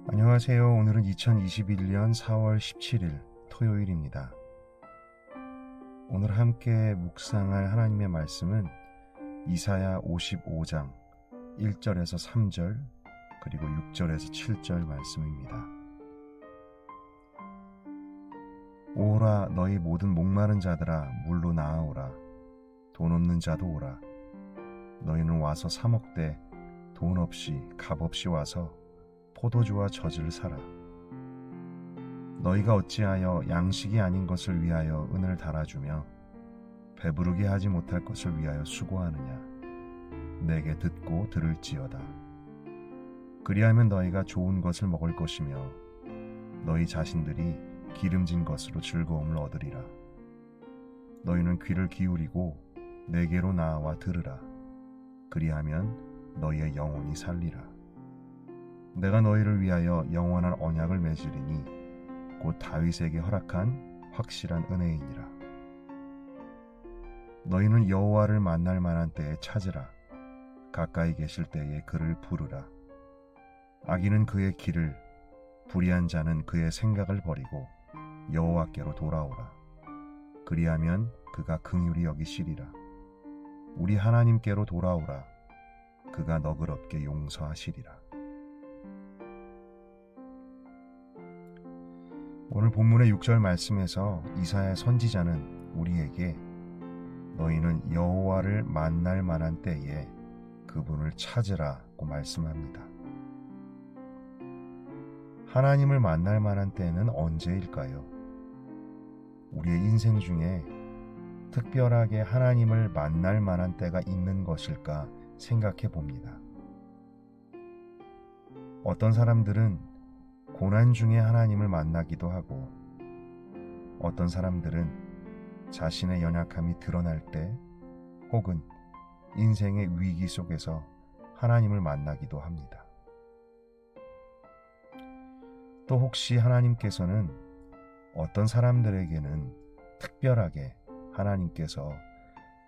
안녕하세요. 오늘은 2021년 4월 17일 토요일입니다. 오늘 함께 묵상할 하나님의 말씀은 이사야 55장 1절에서 3절 그리고 6절에서 7절 말씀입니다. 오라 너희 모든 목마른 자들아 물로 나아오라. 돈 없는 자도 오라. 너희는 와서 사 먹되 돈 없이 값 없이 와서 포도주와 젖을 사라. 너희가 어찌하여 양식이 아닌 것을 위하여 은을 달아주며 배부르게 하지 못할 것을 위하여 수고하느냐. 내게 듣고 들을지어다. 그리하면 너희가 좋은 것을 먹을 것이며 너희 자신들이 기름진 것으로 즐거움을 얻으리라. 너희는 귀를 기울이고 내게로 나아와 들으라. 그리하면 너희의 영혼이 살리라. 내가 너희를 위하여 영원한 언약을 맺으리니 곧 다윗에게 허락한 확실한 은혜이니라. 너희는 여호와를 만날 만한 때에 찾으라. 가까이 계실 때에 그를 부르라. 악인은 그의 길을, 불의한 자는 그의 생각을 버리고 여호와께로 돌아오라. 그리하면 그가 긍휼히 여기시리라. 우리 하나님께로 돌아오라. 그가 너그럽게 용서하시리라. 오늘 본문의 6절 말씀에서 이사야 선지자는 우리에게 너희는 여호와를 만날 만한 때에 그분을 찾으라고 말씀합니다. 하나님을 만날 만한 때는 언제일까요? 우리의 인생 중에 특별하게 하나님을 만날 만한 때가 있는 것일까 생각해 봅니다. 어떤 사람들은 고난 중에 하나님을 만나기도 하고 어떤 사람들은 자신의 연약함이 드러날 때 혹은 인생의 위기 속에서 하나님을 만나기도 합니다. 또 혹시 하나님께서는 어떤 사람들에게는 특별하게 하나님께서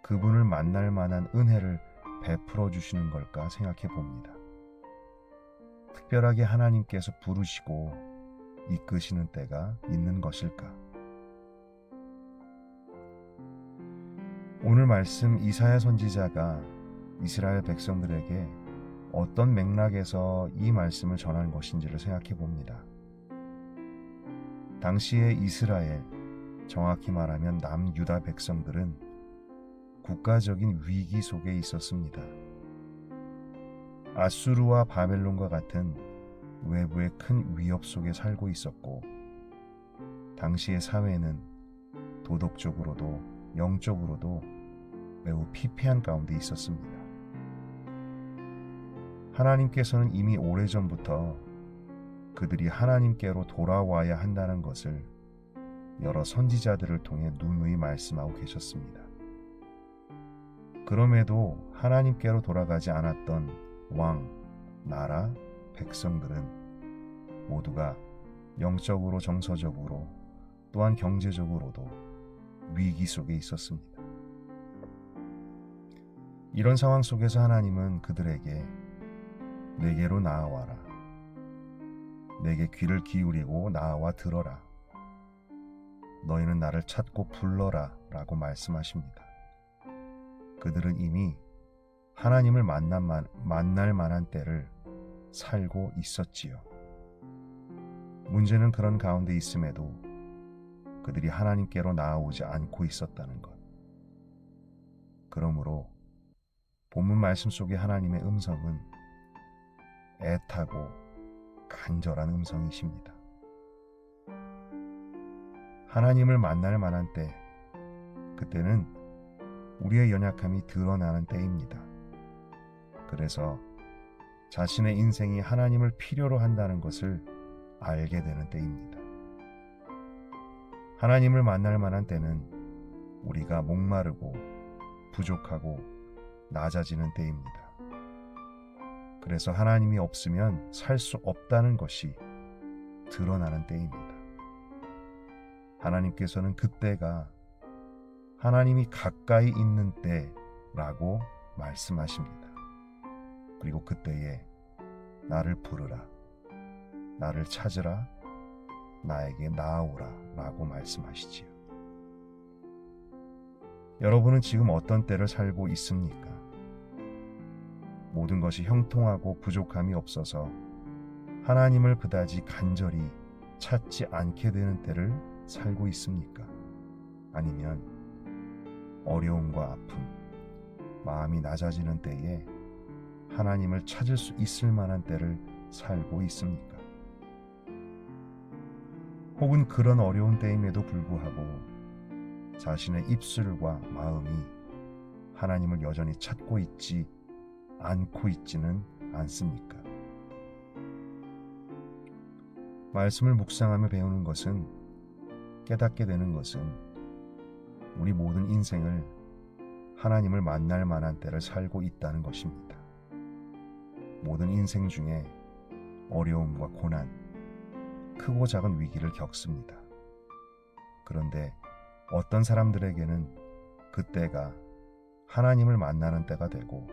그분을 만날 만한 은혜를 베풀어 주시는 걸까 생각해 봅니다. 특별하게 하나님께서 부르시고 이끄시는 때가 있는 것일까? 오늘 말씀 이사야 선지자가 이스라엘 백성들에게 어떤 맥락에서 이 말씀을 전한 것인지를 생각해 봅니다. 당시의 이스라엘, 정확히 말하면 남유다 백성들은 국가적인 위기 속에 있었습니다. 아수르와 바벨론과 같은 외부의 큰 위협 속에 살고 있었고 당시의 사회는 도덕적으로도 영적으로도 매우 피폐한 가운데 있었습니다. 하나님께서는 이미 오래전부터 그들이 하나님께로 돌아와야 한다는 것을 여러 선지자들을 통해 누누이 말씀하고 계셨습니다. 그럼에도 하나님께로 돌아가지 않았던 왕, 나라, 백성들은 모두가 영적으로 정서적으로 또한 경제적으로도 위기 속에 있었습니다. 이런 상황 속에서 하나님은 그들에게 내게로 나아와라. 내게 귀를 기울이고 나아와 들어라. 너희는 나를 찾고 불러라 라고 말씀하십니다. 그들은 이미 하나님을 만날 만한 때를 살고 있었지요. 문제는 그런 가운데 있음에도 그들이 하나님께로 나아오지 않고 있었다는 것. 그러므로 본문 말씀 속의 하나님의 음성은 애타고 간절한 음성이십니다. 하나님을 만날 만한 때, 그때는 우리의 연약함이 드러나는 때입니다. 그래서 자신의 인생이 하나님을 필요로 한다는 것을 알게 되는 때입니다. 하나님을 만날 만한 때는 우리가 목마르고 부족하고 낮아지는 때입니다. 그래서 하나님이 없으면 살 수 없다는 것이 드러나는 때입니다. 하나님께서는 그때가 하나님이 가까이 있는 때라고 말씀하십니다. 그리고 그때에 나를 부르라, 나를 찾으라, 나에게 나아오라 라고 말씀하시지요. 여러분은 지금 어떤 때를 살고 있습니까? 모든 것이 형통하고 부족함이 없어서 하나님을 그다지 간절히 찾지 않게 되는 때를 살고 있습니까? 아니면 어려움과 아픔, 마음이 낮아지는 때에 하나님을 찾을 수 있을 만한 때를 살고 있습니까? 혹은 그런 어려운 때임에도 불구하고 자신의 입술과 마음이 하나님을 여전히 찾고 있지 않고 있지는 않습니까? 말씀을 묵상하며 배우는 것은, 깨닫게 되는 것은 우리 모든 인생을 하나님을 만날 만한 때를 살고 있다는 것입니다. 모든 인생 중에 어려움과 고난, 크고 작은 위기를 겪습니다. 그런데 어떤 사람들에게는 그때가 하나님을 만나는 때가 되고,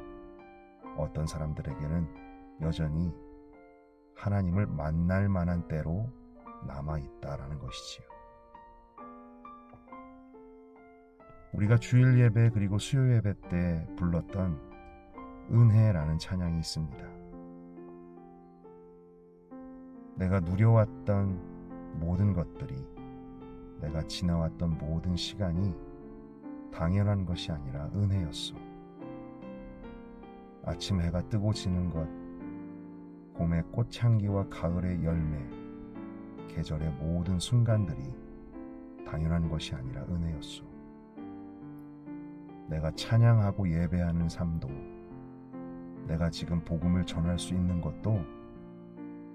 어떤 사람들에게는 여전히 하나님을 만날 만한 때로 남아있다라는 것이지요. 우리가 주일 예배 그리고 수요 예배 때 불렀던 은혜라는 찬양이 있습니다. 내가 누려왔던 모든 것들이, 내가 지나왔던 모든 시간이 당연한 것이 아니라 은혜였소. 아침 해가 뜨고 지는 것, 봄의 꽃향기와 가을의 열매, 계절의 모든 순간들이 당연한 것이 아니라 은혜였소. 내가 찬양하고 예배하는 삶도, 내가 지금 복음을 전할 수 있는 것도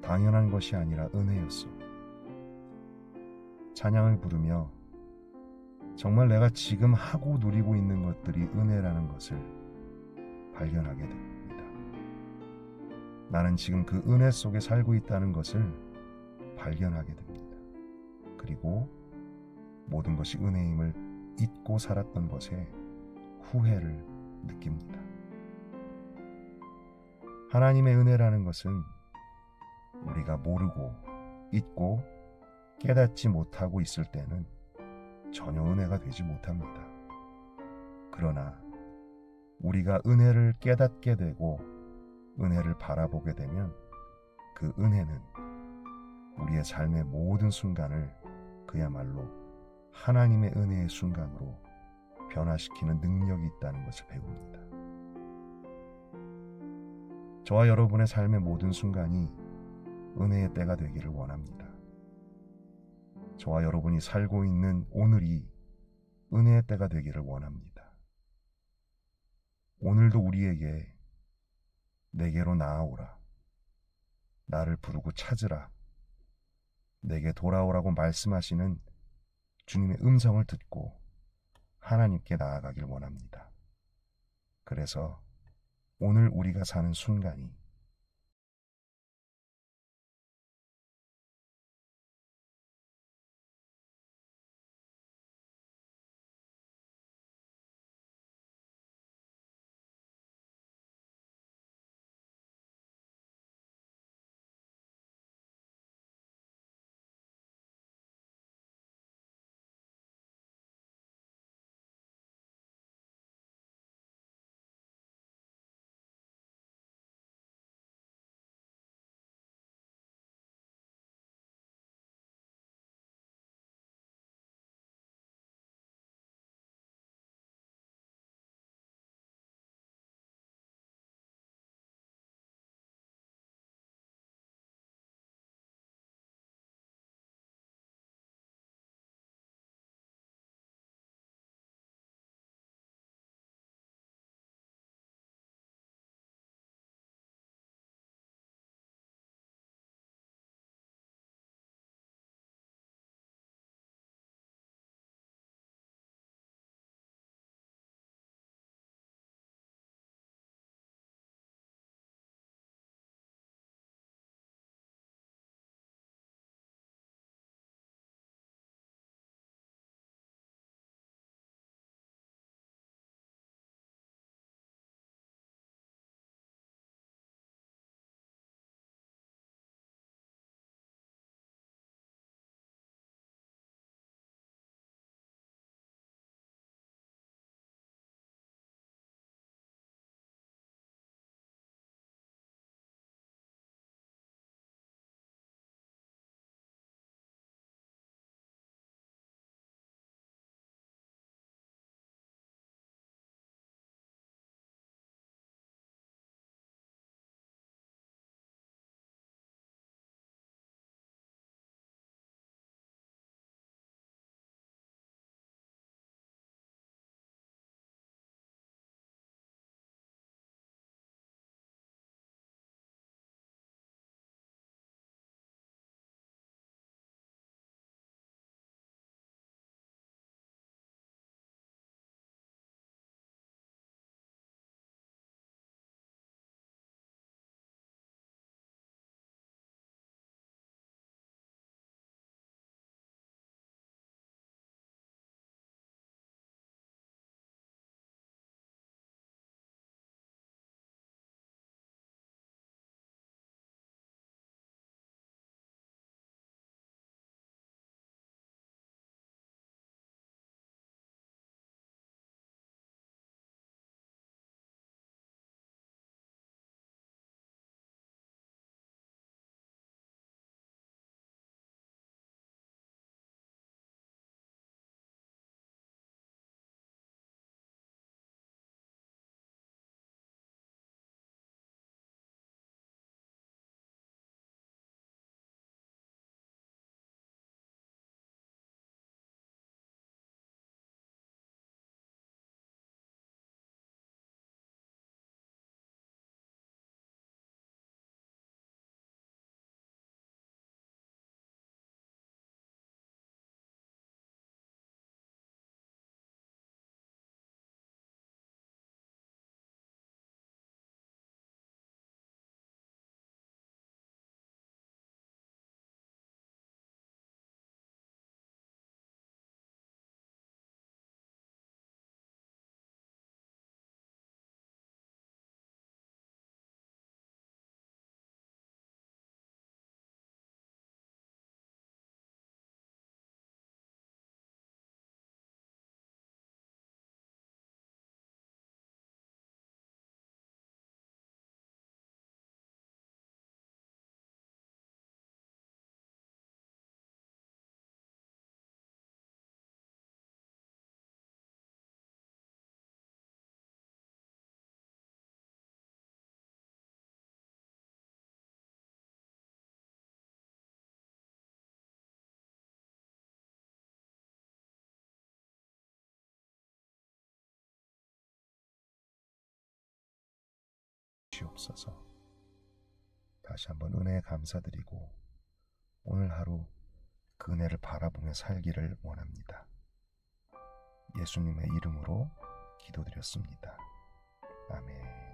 당연한 것이 아니라 은혜였소. 찬양을 부르며 정말 내가 지금 하고 누리고 있는 것들이 은혜라는 것을 발견하게 됩니다. 나는 지금 그 은혜 속에 살고 있다는 것을 발견하게 됩니다. 그리고 모든 것이 은혜임을 잊고 살았던 것에 후회를 느낍니다. 하나님의 은혜라는 것은 우리가 모르고 잊고 깨닫지 못하고 있을 때는 전혀 은혜가 되지 못합니다. 그러나 우리가 은혜를 깨닫게 되고 은혜를 바라보게 되면 그 은혜는 우리의 삶의 모든 순간을 그야말로 하나님의 은혜의 순간으로 변화시키는 능력이 있다는 것을 배웁니다. 저와 여러분의 삶의 모든 순간이 은혜의 때가 되기를 원합니다. 저와 여러분이 살고 있는 오늘이 은혜의 때가 되기를 원합니다. 오늘도 우리에게 내게로 나아오라, 나를 부르고 찾으라, 내게 돌아오라고 말씀하시는 주님의 음성을 듣고 하나님께 나아가길 원합니다. 그래서 오늘 우리가 사는 순간이 주시옵소서. 다시 한번 은혜에 감사드리고 오늘 하루 그 은혜를 바라보며 살기를 원합니다. 예수님의 이름으로 기도드렸습니다. 아멘.